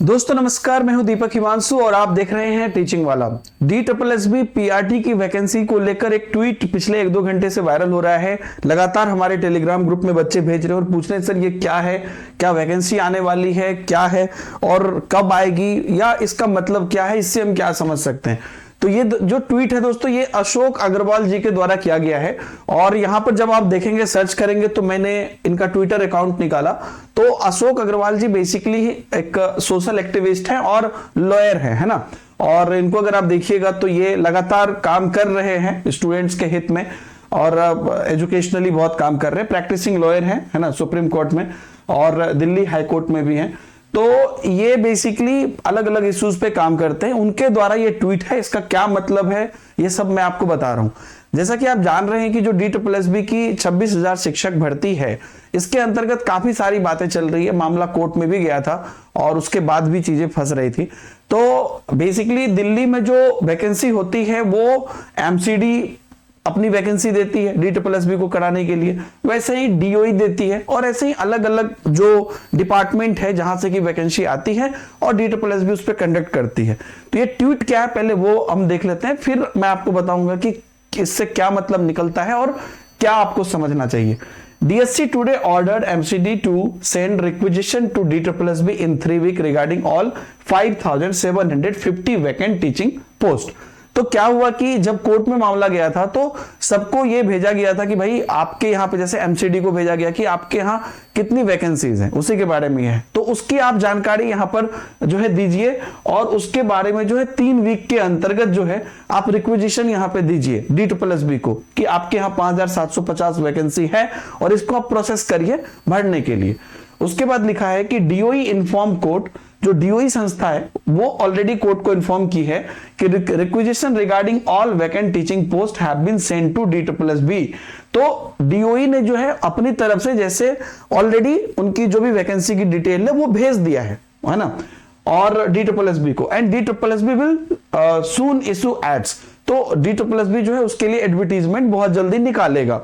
दोस्तों नमस्कार, मैं हूं दीपक हिमांशु और आप देख रहे हैं टीचिंग वाला। DSSB पीआरटी की वैकेंसी को लेकर एक ट्वीट पिछले 1-2 घंटे से वायरल हो रहा है। लगातार हमारे टेलीग्राम ग्रुप में बच्चे भेज रहे हैं और पूछ रहे हैं सर ये क्या है, क्या वैकेंसी आने वाली है, क्या है और कब आएगी, या इसका मतलब क्या है, इससे हम क्या समझ सकते हैं। तो ये जो ट्वीट है दोस्तों, ये अशोक अग्रवाल जी के द्वारा किया गया है और यहां पर जब आप देखेंगे, सर्च करेंगे तो मैंने इनका ट्विटर अकाउंट निकाला तो अशोक अग्रवाल जी बेसिकली एक सोशल एक्टिविस्ट हैं और लॉयर है ना। और इनको अगर आप देखिएगा तो ये लगातार काम कर रहे हैं स्टूडेंट्स के हित में और एजुकेशनली बहुत काम कर रहे हैं। प्रैक्टिसिंग लॉयर है ना, सुप्रीम कोर्ट में और दिल्ली हाई कोर्ट में भी हैं। तो ये बेसिकली अलग अलग इश्यूज पे काम करते हैं। उनके द्वारा ये ट्वीट है, इसका क्या मतलब है ये सब मैं आपको बता रहा हूं। जैसा कि आप जान रहे हैं कि जो DSSB की 26,000 शिक्षक भर्ती है, इसके अंतर्गत काफी सारी बातें चल रही है। मामला कोर्ट में भी गया था और उसके बाद भी चीजें फंस रही थी। तो बेसिकली दिल्ली में जो वैकेंसी होती है वो MCD अपनी वैकेंसी देती है DSSB को कराने के लिए, वैसे ही DOE देती है और ऐसे ही अलग अलग जो डिपार्टमेंट है जहां से की वैकेंसी आती है और DSSB उस पर कंडक्ट करती है। तो ये ट्वीट क्या है पहले वो हम देख लेते हैं, फिर मैं आपको बताऊंगा कि इससे क्या मतलब निकलता है और क्या आपको समझना चाहिए। DSC today ordered MCD to send requisition to DSSB in 3 weeks regarding all 5,750 vacant teaching post। तो क्या हुआ कि जब कोर्ट में मामला गया था तो सबको ये भेजा गया था कि भाई आपके यहाँ पे, जैसे MCD को भेजा गया कि आपके यहाँ कितनी वैकेंसीज हैं, उसी के बारे में है। तो उसकी आप जानकारी यहाँ पर जो है दीजिए और उसके बारे में जो है 3 वीक के अंतर्गत जो है आप रिक्वेजिशन यहाँ पे दीजिए DSSB को कि आपके यहाँ 5,750 वैकेंसी है और इसको आप प्रोसेस करिए भरने के लिए। उसके बाद लिखा है कि DOE इन्फॉर्म कोर्ट, जो DOE संस्था है वो ऑलरेडी कोर्ट को इन्फॉर्म की है कि requisition regarding all vacant teaching post have been sent to DSSB। तो DOE ने जो है अपनी तरफ से जैसे ऑलरेडी उनकी जो भी वैकेंसी की डिटेल है वो भेज दिया है ना, और DSSB को, and DSSB will soon issue ads. तो DSSB जो है उसके लिए एडवर्टीजमेंट बहुत जल्दी निकालेगा।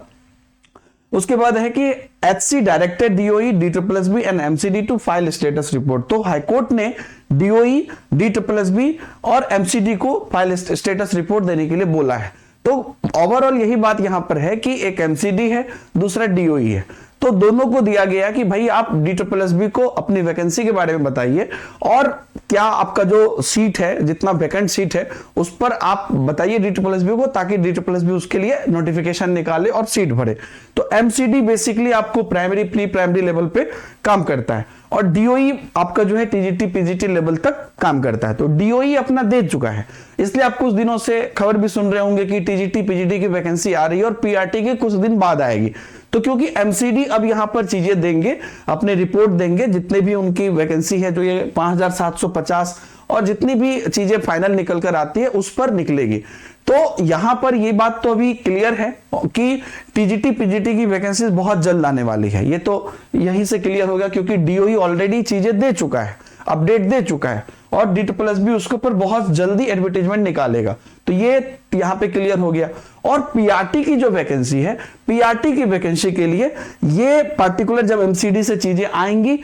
उसके बाद है कि HC directed DOE, DSSB and MCD to file status report. तो हाईकोर्ट ने DOE, DSSB और MCD को फाइल स्टेटस रिपोर्ट देने के लिए बोला है। तो ओवरऑल यही बात यहां पर है कि एक MCD है, दूसरा DOE है, तो दोनों को दिया गया कि भाई आप DSSB को अपनी वैकेंसी के बारे में बताइए और क्या आपका जो सीट है, जितना वैकेंट सीट है उस पर आप बताइए DSSB को, ताकि DSSB उसके लिए नोटिफिकेशन निकाले और सीट भरे। तो MCD बेसिकली आपको प्राइमरी, प्री प्राइमरी लेवल पे काम करता है और DOE आपका जो है TGT PGT लेवल तक काम करता है। तो DOE अपना दे चुका है, इसलिए आप कुछ दिनों से खबर भी सुन रहे होंगे कि TGT PGT की वैकेंसी आ रही है और PRT की कुछ दिन बाद आएगी। तो क्योंकि MCD अब यहां पर चीजें देंगे, अपने रिपोर्ट देंगे, जितने भी उनकी वैकेंसी है जो ये 5,750 और जितनी भी चीजें फाइनल निकल कर आती है उस पर निकलेगी। तो यहां पर ये बात तो अभी क्लियर है कि TGT PGT की वैकेंसी बहुत जल्द आने वाली है। ये तो यहीं से क्लियर हो गया क्योंकि DOE ऑलरेडी चीजें दे चुका है, अपडेट दे चुका है और DSSB उसके ऊपर बहुत जल्दी एडवर्टाइजमेंट निकालेगा। तो ये यहां पे क्लियर हो गया। और PRT की जो वैकेंसी है, PRT की वैकेंसी के लिए ये पर्टिकुलर जब MCD से चीजें आएंगी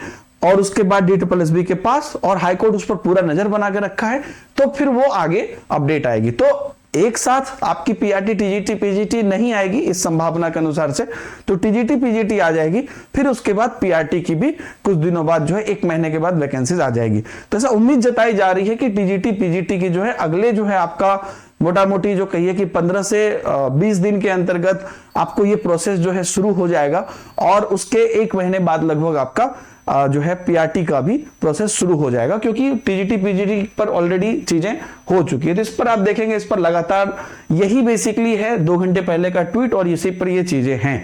और उसके बाद DSSB के पास, और हाईकोर्ट उस पर पूरा नजर बना के रखा है, तो फिर वो आगे अपडेट आएगी। तो एक साथ आपकी PRT TGT PGT नहीं आएगी इस संभावना के अनुसार से, तो TGT PGT आ जाएगी, फिर उसके बाद PRT की भी कुछ दिनों बाद जो है 1 महीने के बाद वैकेंसीज आ जाएगी। तो ऐसा उम्मीद जताई जा रही है कि TGT PGT की जो है अगले जो है आपका मोटा मोटी जो कहिए कि 15 से 20 दिन के अंतर्गत आपको ये प्रोसेस जो है शुरू हो जाएगा और उसके 1 महीने बाद लगभग आपका जो है PRT का भी प्रोसेस शुरू हो जाएगा, क्योंकि TGT PGT पर ऑलरेडी चीजें हो चुकी है। तो इस पर आप देखेंगे, इस पर लगातार यही बेसिकली है 2 घंटे पहले का ट्वीट और इसी पर ये चीजें हैं।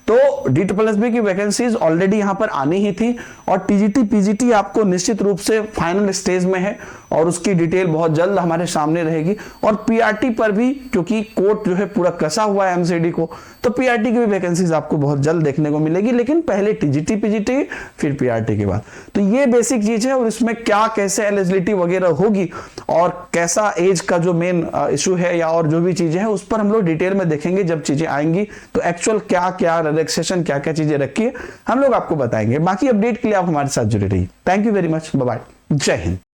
तो DSSB की वैकेंसीज ऑलरेडी यहां पर आनी ही थी और TGT PGT आपको निश्चित रूप से फाइनल स्टेज में है और उसकी डिटेल बहुत जल्द हमारे सामने रहेगी। और PRT पर भी, क्योंकि कोर्ट जो है पूरा कसा हुआ है MCD को, तो PRT की भी वैकेंसीज आपको बहुत जल्द देखने को मिलेगी, लेकिन पहले TGT PGT फिर PRT के बाद। तो ये बेसिक चीज है और इसमें क्या कैसे एलिजिबिलिटी वगैरह होगी और कैसा एज का जो मेन इशू है या और जो भी चीजें हैं उस पर हम लोग डिटेल में देखेंगे जब चीजें आएंगी। तो एक्चुअल क्या क्या रिलैक्सेशन, क्या क्या चीजें रखी है, हम लोग आपको बताएंगे। बाकी अपडेट के लिए आप हमारे साथ जुड़े रहिए। Thank you very much, bye bye. जय हिंद।